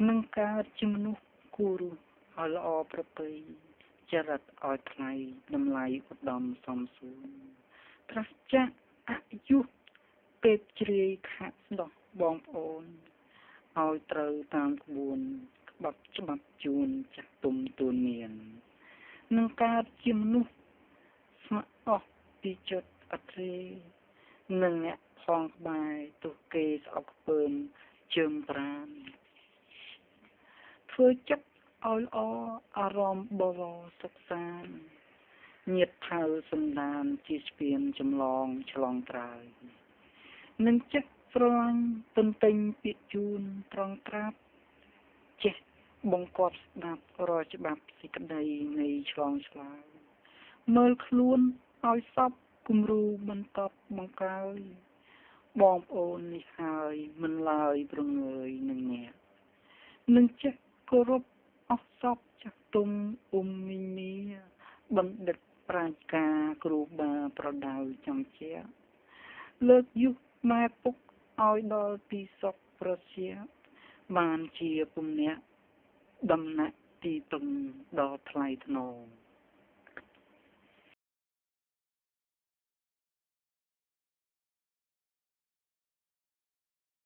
នឹងកើតជាមនុស្សគួរឲ្យល្អប្រពៃចរិតឲ្យថ្លៃតម្លៃឧត្តមសមសួនប្រសិទ្ធៈអយុពេបជ្រាយខាក់ស្ដោះបងប្អូនឲ្យត្រូវតាមក្បួនច្បាប់ជូនចាស់ទុំទូនមាននឹងកើតជាមនុស្សស្ម័គ្រអស់ពីចិត្តអត្រេនឹងអ្នកផងក្បែរទុះគេស្អប់ខ្ពើមជើងប្រានធ្វើចិត្តឲ្យល្អអារម្មណ៍បវរសុខសាន្តញាតថៅសំដានជាស្ពានចម្លងឆ្លងត្រើយនឹងចិត្តស្រឡាញ់ទន្ទិញពាក្យជូនត្រង់ត្រាប់ចេះបង្គាប់ស្ដាប់រាល់ច្បាប់សេចក្តីនៃឆ្លងឆ្លើយមើលខ្លួនឲ្យសពគំរូបន្តបង្កើយបងប្អូននេះហើយមិនឡើយប្រងើយនឹងអ្នកនឹងចេះគោរពអស់សពចាស់ទុំមីមីបណ្ឌិតប្រាជ្ញការគ្រូបាប្រដៅចំជាលើកយុគម៉ែពុកឲ្យដល់ទីសុខប្រជាបានជាពុំអ្នកដំណាក់ទីពឹងដល់ថ្លៃថ្នូរ